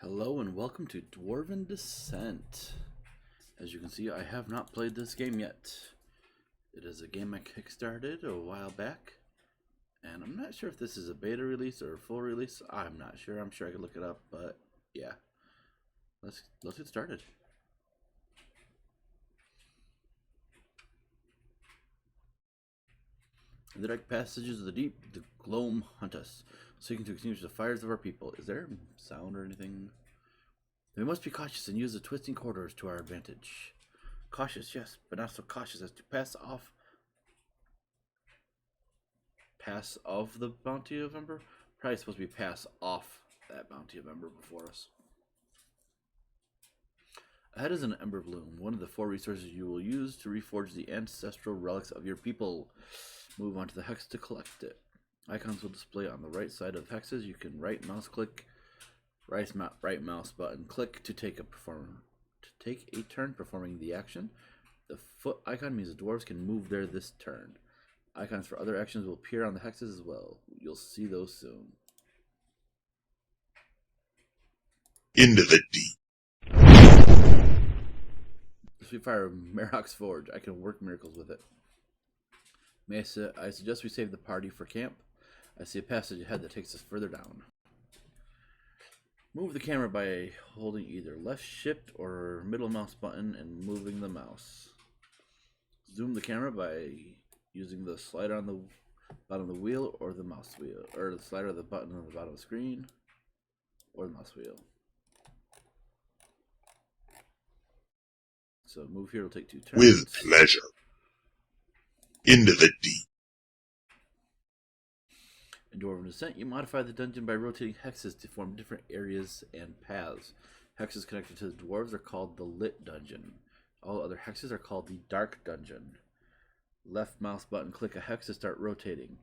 Hello and welcome to Dwarven Descent. As you can see, I have not played this game yet. It is a game I kickstarted a while back, and I'm not sure if this is a beta release or a full release. I'm not sure. I'm sure I could look it up, but yeah. Let's get started. In the dark passages of the deep, the gloam hunt us, seeking to extinguish the fires of our people. Is there sound or anything? We must be cautious and use the twisting corridors to our advantage. Cautious, yes, but not so cautious as to pass off the bounty of Ember? Probably supposed to be pass off that bounty of Ember before us. Ahead is an Ember Bloom, one of the 4 resources you will use to reforge the ancestral relics of your people. Move on to the hex to collect it. Icons will display on the right side of the hexes. You can right mouse button click to take a turn performing the action. The foot icon means the dwarves can move there this turn. Icons for other actions will appear on the hexes as well. You'll see those soon. Into the deep. Fire Marok's Forge. I can work miracles with it. I suggest we save the party for camp. I see a passage ahead that takes us further down. Move the camera by holding either left shift or middle mouse button and moving the mouse. Zoom the camera by using the slider on the bottom of the wheel or the mouse wheel, or the slider of the button on the bottom of the screen or the mouse wheel. So move here will take 2 turns. With pleasure. Into the deep. In Dwarven Descent, you modify the dungeon by rotating hexes to form different areas and paths. Hexes connected to the dwarves are called the Lit Dungeon. All other hexes are called the Dark Dungeon. Left mouse button, click a hex to start rotating.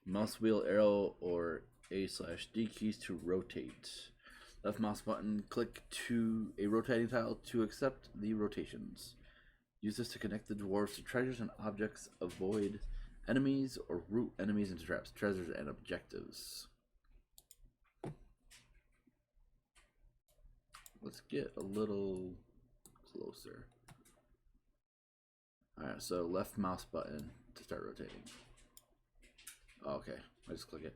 Mouse wheel, arrow, or A/D keys to rotate. Left mouse button, click to a rotating tile to accept the rotations. Use this to connect the dwarves to treasures and objects, avoid enemies, or root enemies into traps, treasures, and objectives. Let's get a little closer. Alright, so left mouse button to start rotating. Oh, okay, I just click it.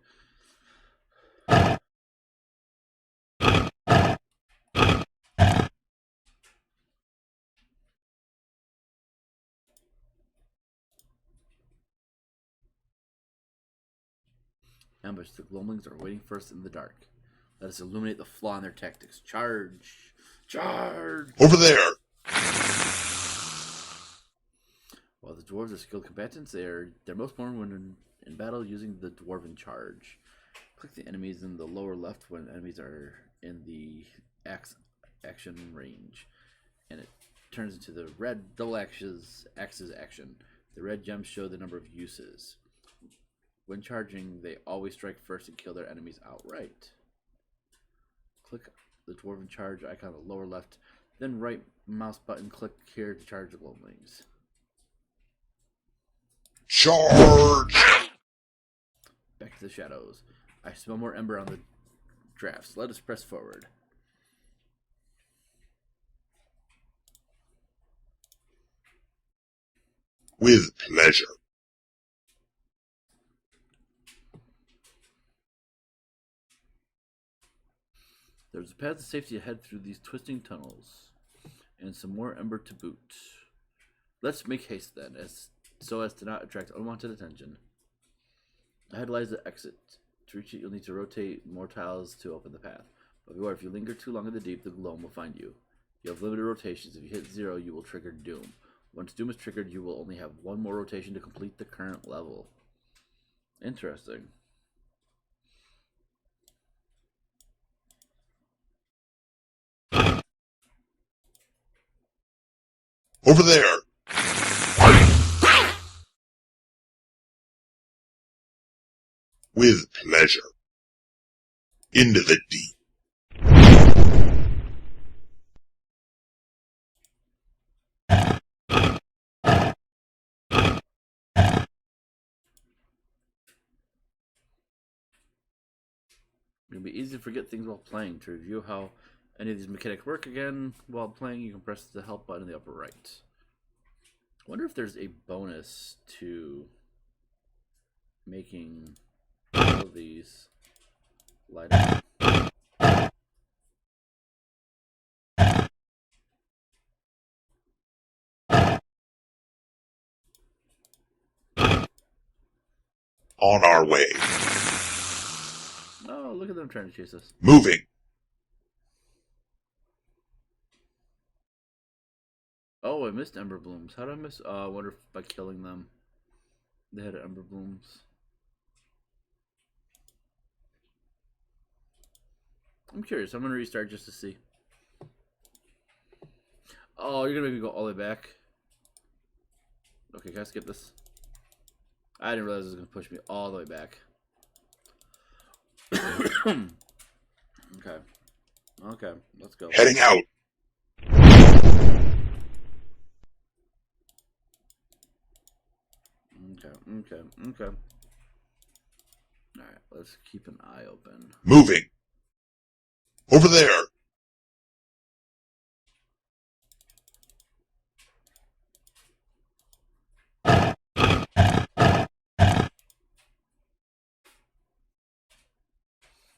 Ambush. The Gloamlings are waiting for us in the dark. Let us illuminate the flaw in their tactics. Charge! Charge! Over there. While the dwarves are skilled combatants, they're most born when in battle using the Dwarven charge. Click the enemies in the lower left when enemies are in the action range, and it turns into the red double axes action. The red gems show the number of uses. When charging, they always strike first and kill their enemies outright. Click the Dwarven charge icon on the lower left, then right mouse button click here to charge the Gloamlings. Charge! Back to the shadows. I smell more ember on the drafts. Let us press forward. With pleasure. There's a path to safety ahead through these twisting tunnels, and some more ember to boot. Let's make haste then, so as to not attract unwanted attention. Ahead lies the exit. To reach it, you'll need to rotate more tiles to open the path. But beware, if you linger too long in the deep, the gloam will find you. You have limited rotations. If you hit 0, you will trigger Doom. Once Doom is triggered, you will only have 1 more rotation to complete the current level. Interesting. Over there. With pleasure. Into the deep. It can be easy to forget things while playing. To review how Any of these mechanics work again while playing, you can press the help button in the upper right. I wonder if there's a bonus to making all of these light up. On our way. Oh, look at them trying to chase us. Moving. Oh, I missed Ember Blooms. How did I miss? I wonder if by killing them, they had Ember Blooms. I'm curious. I'm gonna restart just to see. Oh, you're gonna make me go all the way back. Okay, can I skip this? I didn't realize it was gonna push me all the way back. Okay. Okay, let's go. Heading out. Okay. Alright, let's keep an eye open. Moving. Over there.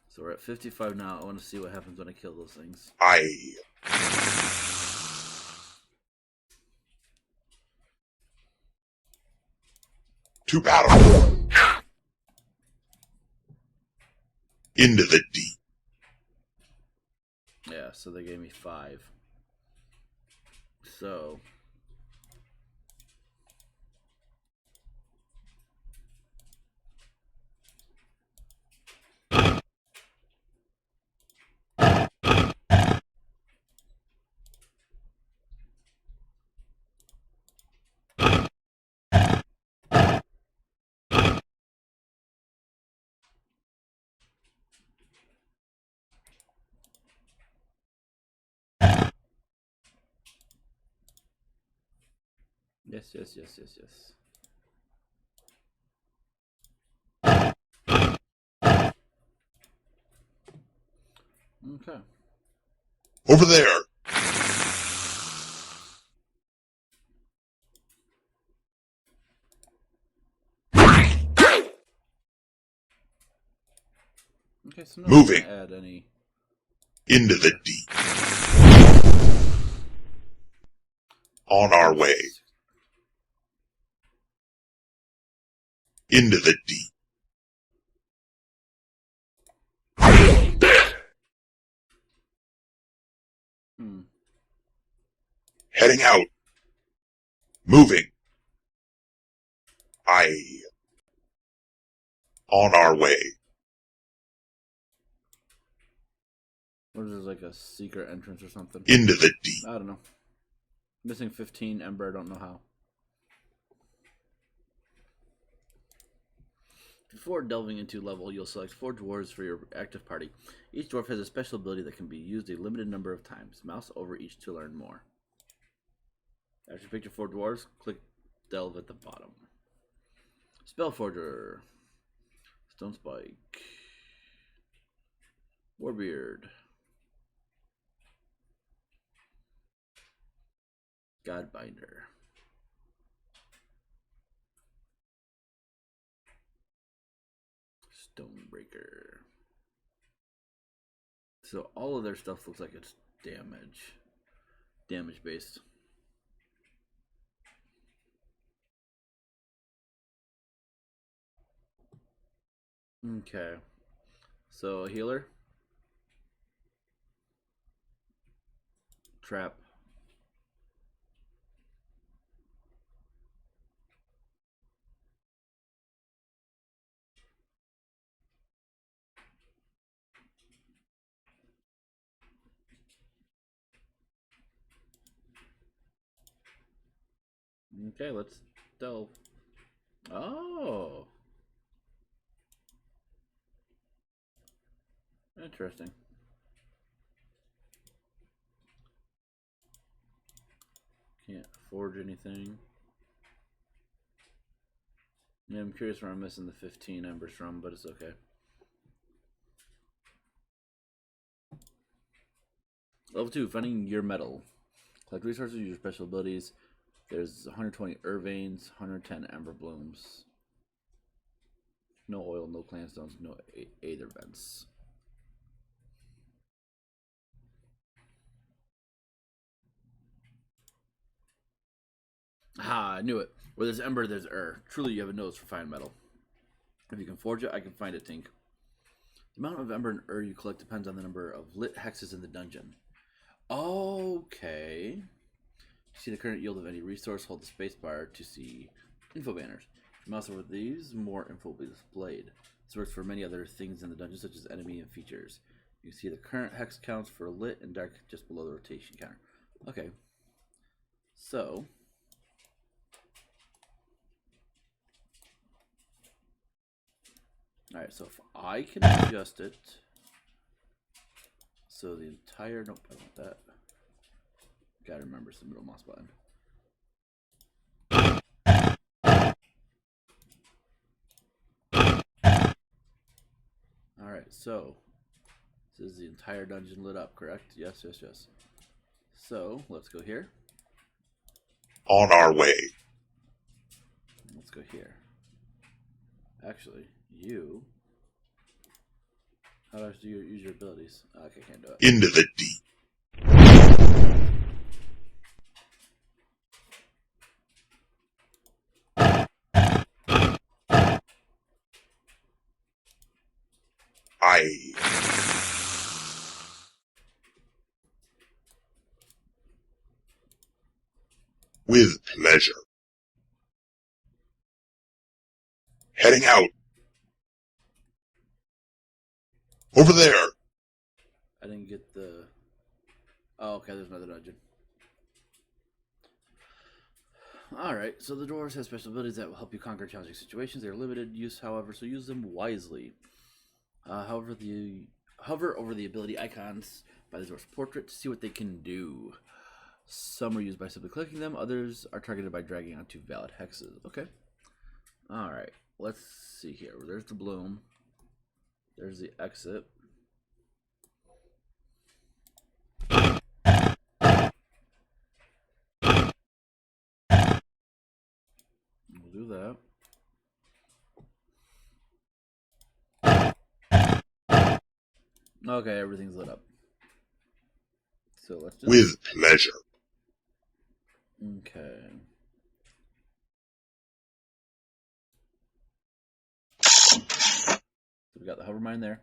So we're at 55 now. I want to see what happens when I kill those things. To battle. Into the deep. Yeah, so they gave me 5. So yes. Okay. Over there. Okay, so no Moving. add any. Into the deep. On our way. Into the deep. Heading out. Moving. On our way. What is this, like a secret entrance or something? Into the deep. I don't know. Missing 15 Ember, I don't know how. Before delving into level, you'll select 4 dwarves for your active party. Each dwarf has a special ability that can be used a limited number of times. Mouse over each to learn more. After you pick your 4 dwarves, click delve at the bottom. Spellforger. Stone Spike. Warbeard. Godbinder. Stonebreaker. So all of their stuff looks like it's damage based. Okay. So healer. Trap. Okay, let's delve. Oh. Interesting. Can't forge anything. Yeah, I'm curious where I'm missing the 15 embers from, but it's okay. Level 2, finding your metal. Collect resources, use your special abilities. There's 120 Irvanes, 110 Ember Blooms. No oil, no clan stones, no Aether Vents. Ah, I knew it. Where there's Ember, there's Truly, you have a nose for fine metal. If you can forge it, I can find it, Tink. The amount of Ember and you collect depends on the number of lit hexes in the dungeon. Okay. To see the current yield of any resource, hold the spacebar to see info banners. If you mouse over these, more info will be displayed. This works for many other things in the dungeon, such as enemy and features. You can see the current hex counts for lit and dark just below the rotation counter. Okay. So. Alright, so if I can adjust it. So the entire. Nope, I want that. Gotta remember it's the middle mouse button. Alright, so this is the entire dungeon lit up, correct? Yes, yes, yes. So let's go here. On our way. Let's go here. Actually, you. How do I do use your abilities? Okay, can't do it. Into the deep. With pleasure. Heading out. Over there. I didn't get the. Oh, okay, there's another dungeon. Alright, so the dwarves have special abilities that will help you conquer challenging situations. They are limited use, however, so use them wisely. Hover over the ability icons by the dwarf's portrait to see what they can do. Some are used by simply clicking them, others are targeted by dragging onto valid hexes. Okay. Alright, let's see here. There's the bloom. There's the exit. We'll do that. Okay, everything's lit up. So let's just... With pleasure. Okay. So we got the hover mine there.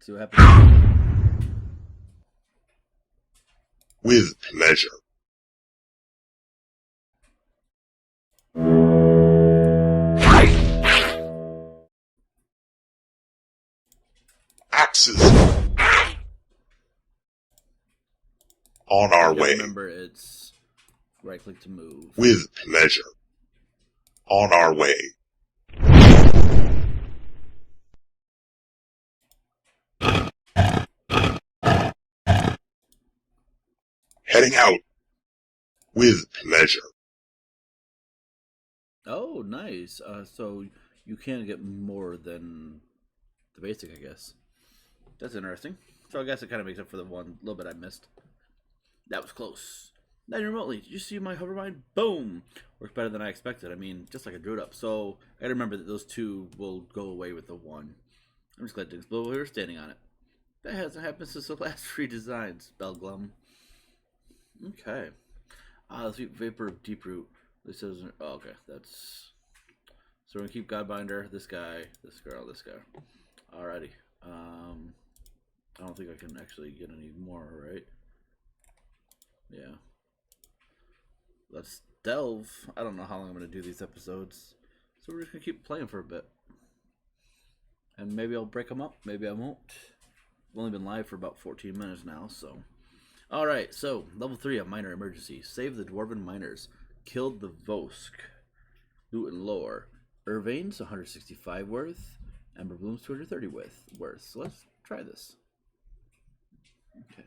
See what happens. With pleasure. Axes. On our way. Remember, it's right click to move. With pleasure. On our way. Heading out. With pleasure. Oh, nice. So you can get more than the basic, I guess. That's interesting. So I guess it kind of makes up for the one little bit I missed. That was close. Then remotely, did you see my hover mine? Boom! Works better than I expected. I mean, just like I drew it up. So I gotta remember that those two will go away with the one. I'm just glad things blew away. We're standing on it. That hasn't happened since the last three designs, Belglum. Okay. The sweet vapor of deep root. This isn't. Oh, okay, that's. So we're gonna keep Godbinder, this guy, this girl, this guy. Alrighty. I don't think I can actually get any more, right? Yeah. Let's delve. I don't know how long I'm gonna do these episodes, so we're just gonna keep playing for a bit, and maybe I'll break them up. Maybe I won't. I've only been live for about 14 minutes now, so. Alright, so, level 3 of Minor Emergency. Save the Dwarven Miners. Killed the Vosk. Loot and lore. Irvane's 165 worth. Ember Bloom's 230 worth. So let's try this. Okay.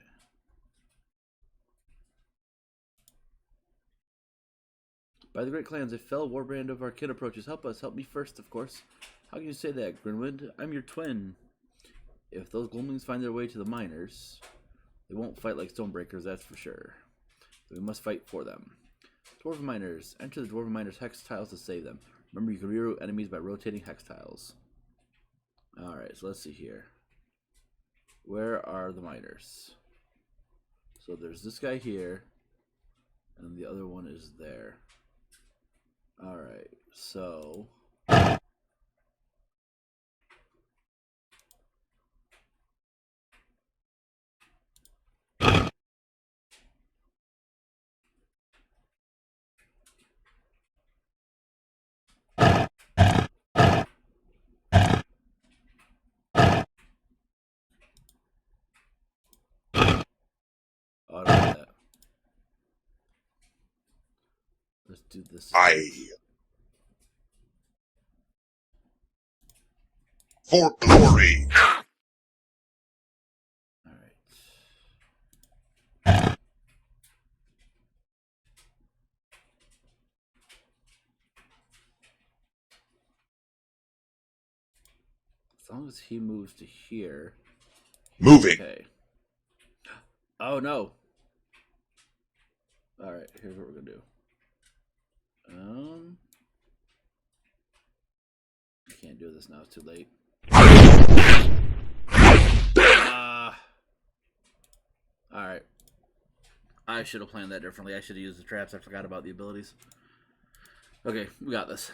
By the great clans, a fell warband of our kin approaches. Help us. Help me first, of course. How can you say that, Grinwind? I'm your twin. If those gloamlings find their way to the miners, they won't fight like stonebreakers, that's for sure. So we must fight for them. Dwarven miners. Enter the Dwarven miners' hex tiles to save them. Remember, you can reroute enemies by rotating hex tiles. Alright, so let's see here. Where are the miners? So there's this guy here, and the other one is there. Alright, so... Oh, I don't want that. Let's do this. For glory. Alright. As long as he moves to here. Moving. Okay. Oh no. Alright, here's what we're gonna do. I can't do this now, it's too late. Alright. I should have planned that differently. I should have used the traps. I forgot about the abilities. Okay, we got this.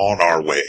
On our way.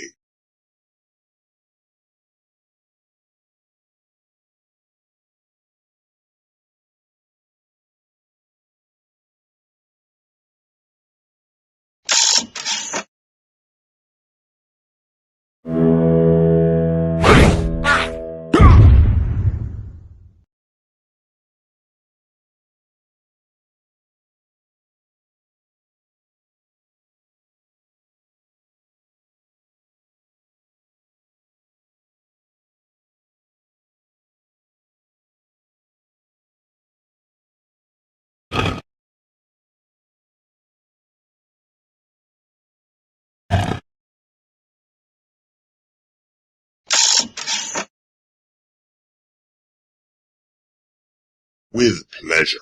With pleasure.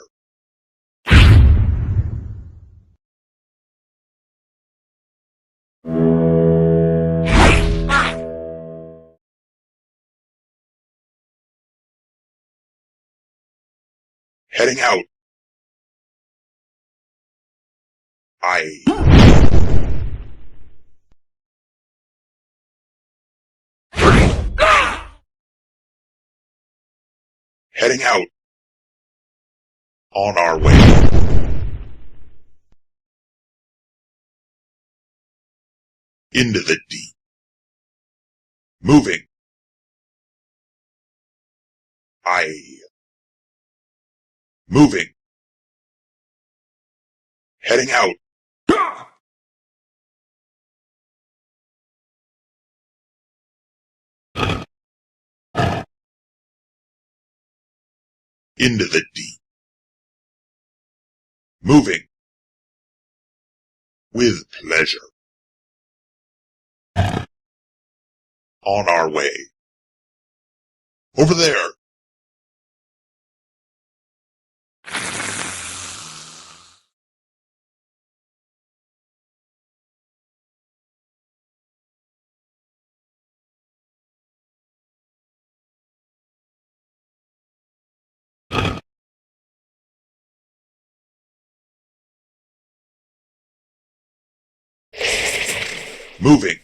Heading out. Heading out. On our way. Into the deep. Moving. Moving. Heading out. Into the deep. Moving. With pleasure. On our way. Over there. Moving.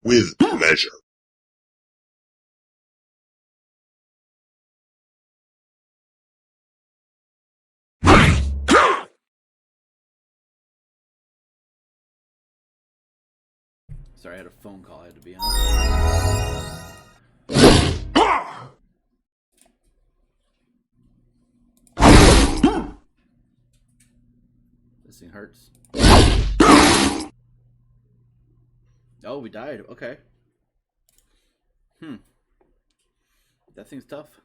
With pleasure. Sorry, I had a phone call I had to be on. This thing hurts. Oh, we died. Okay. That thing's tough.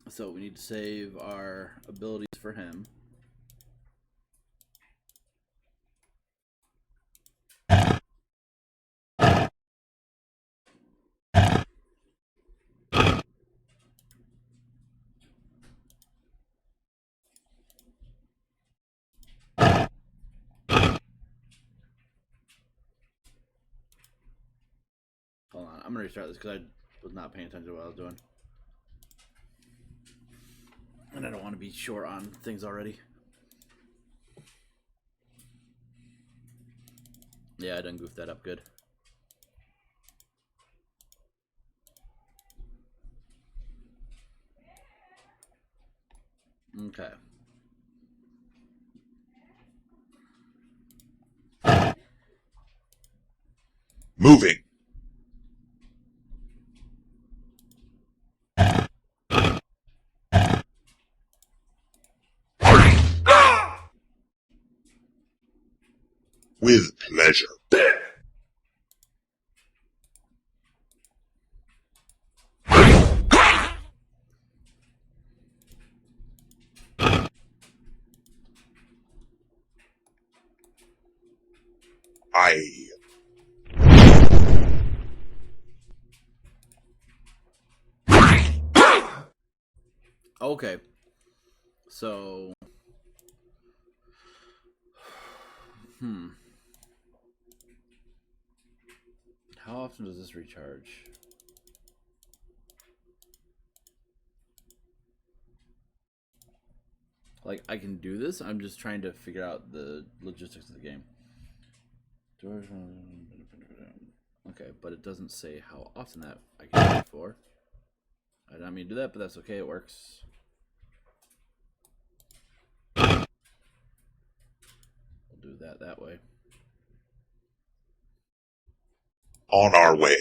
So we need to save our abilities for him. Hold on, I'm gonna restart this because I was not paying attention to what I was doing. And I don't want to be short on things already. Yeah, I done goofed that up good. Okay. Moving. With pleasure. Okay. So. How often does this recharge? Like, I can do this. I'm just trying to figure out the logistics of the game. Okay, but it doesn't say how often that I can do it for. I don't mean to do that, but that's okay. It works. We'll do that way. On our way.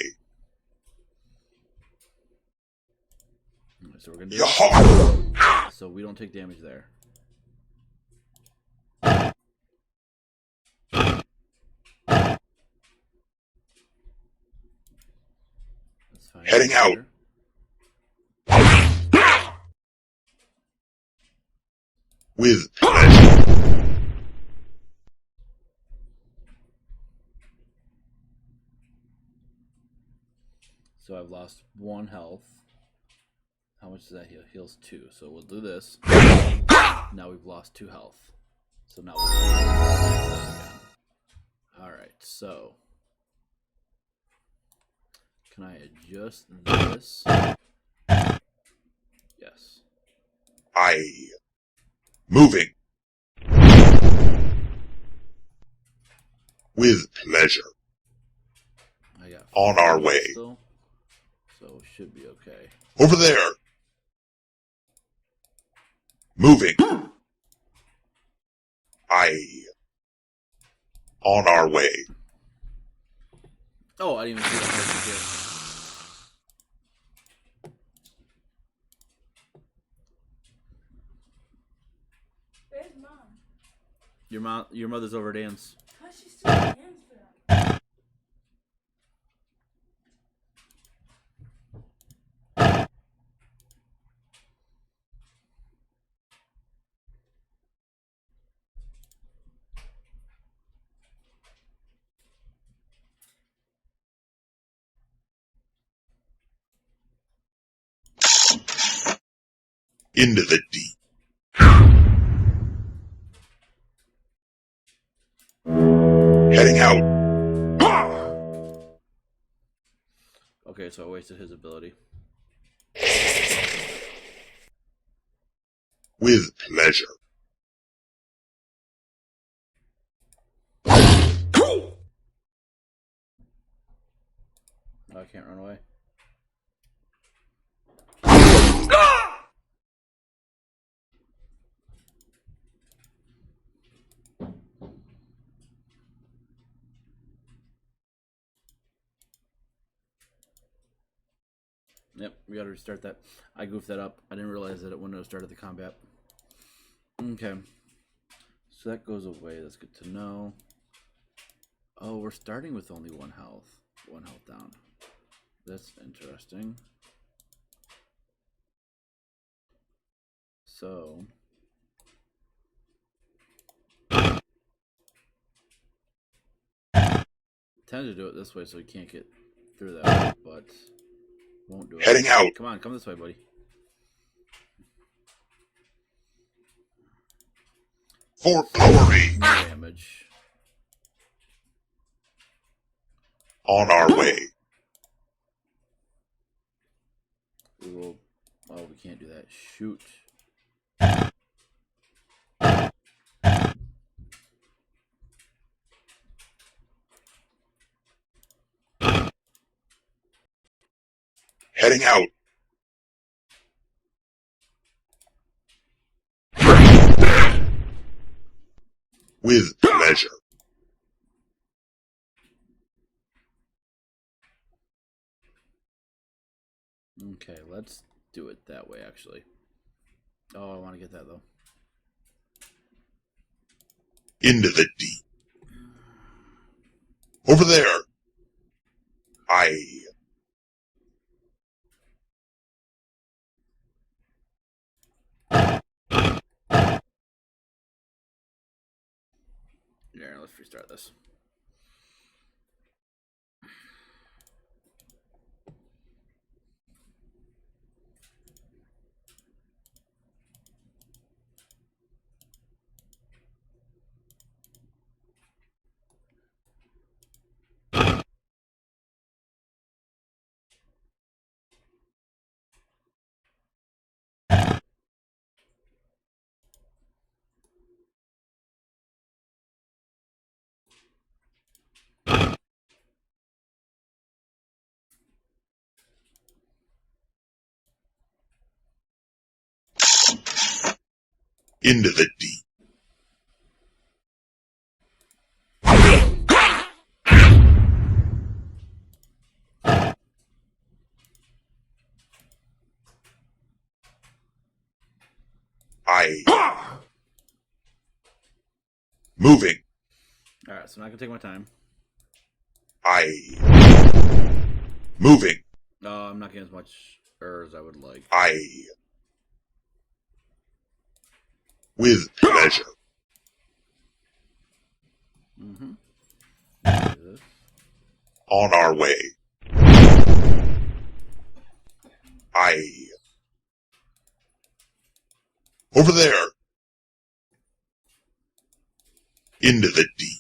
So we're gonna do it. So we don't take damage there. That's fine. Heading out. With pleasure. So I've lost 1 health. How much does that heal? Heals 2. So we'll do this. Now we've lost 2 health. So now we'll again. Alright, so can I adjust this? Yes. Moving. With pleasure. I got on our way. Still, so it should be okay. Over there. Moving. On our way. Oh, I didn't even see that. Where's mom? Your mother's over dance. How's she still dance for them? Into the deep. Heading out. Okay, so I wasted his ability. With pleasure. Oh, I can't run away. Yep, we gotta restart that. I goofed that up. I didn't realize that it wouldn't have started the combat. Okay. So that goes away. That's good to know. Oh, we're starting with only 1 health. 1 health down. That's interesting. So tend to do it this way so we can't get through that, but won't do it. Heading out. Come on, come this way, buddy. For glory. No damage. On our way. We will. Oh, we can't do that. Shoot. Heading out. With pleasure. Okay, let's do it that way, actually. Oh, I want to get that, though. Into the deep. Over there. Yeah, let's restart this. into the deep. Moving. Alright, so I'm not gonna take my time. Moving. No, I'm not getting as much as I would like. With pleasure. Mm-hmm. On our way. Over there. Into the deep.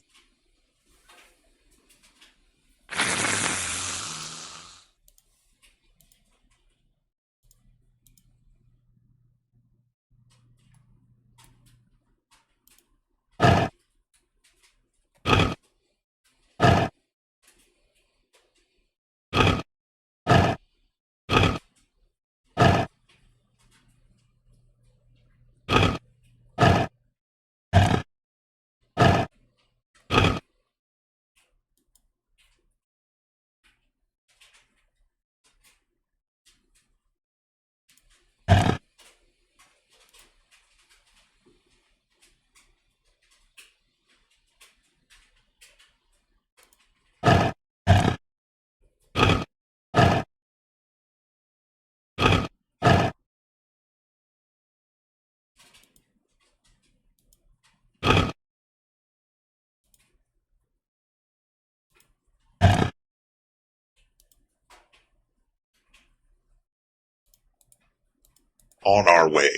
On our way.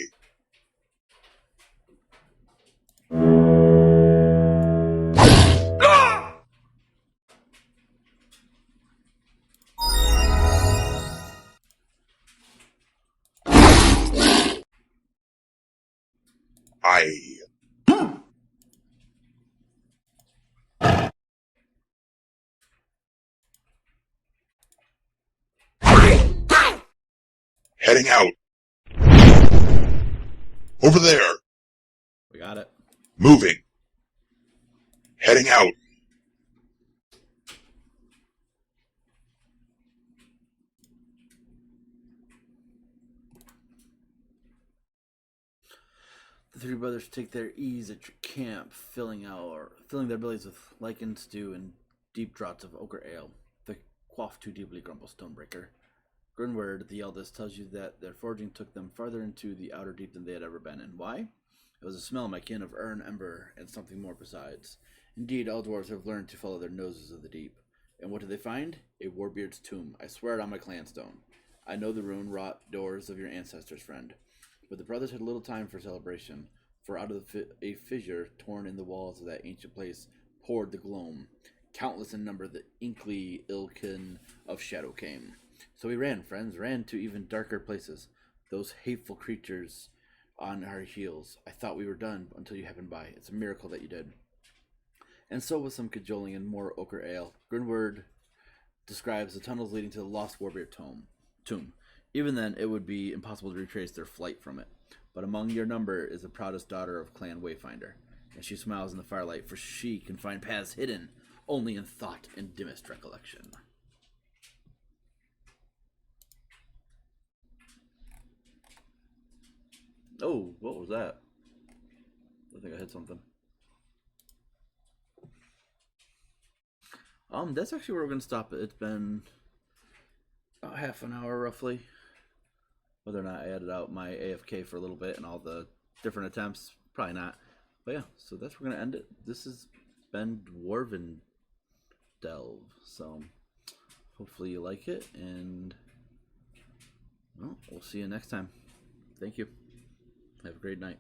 Heading out. Over there. We got it. Moving. Heading out. The three brothers take their ease at your camp, filling their bellies with lichen stew and deep draughts of ochre ale. They quaff too deeply, grumbles Stonebreaker. Grinward, the eldest, tells you that their foraging took them farther into the outer deep than they had ever been. And why? It was a smell, my kin, of urn, ember, and something more besides. Indeed, all dwarves have learned to follow their noses of the deep. And what did they find? A warbeard's tomb. I swear it on my clanstone. I know the rune-wrought doors of your ancestors, friend. But the brothers had little time for celebration, for out of a fissure torn in the walls of that ancient place poured the gloam. Countless in number, the inkly ilkin of shadow came. So we ran, friends, ran to even darker places. Those hateful creatures on our heels. I thought we were done until you happened by. It's a miracle that you did. And so with some cajoling and more ochre ale, Grinward describes the tunnels leading to the lost warbeard tomb. Even then, it would be impossible to retrace their flight from it. But among your number is the proudest daughter of Clan Wayfinder, and she smiles in the firelight, for she can find paths hidden only in thought and dimmest recollection. Oh, what was that? I think I hit something. That's actually where we're gonna stop it. It's been about half an hour roughly. Whether or not I edited out my AFK for a little bit and all the different attempts, probably not. But yeah, so that's where we're gonna end it. This has been Dwarven Delve. So hopefully you like it, and well, we'll see you next time. Thank you. Have a great night.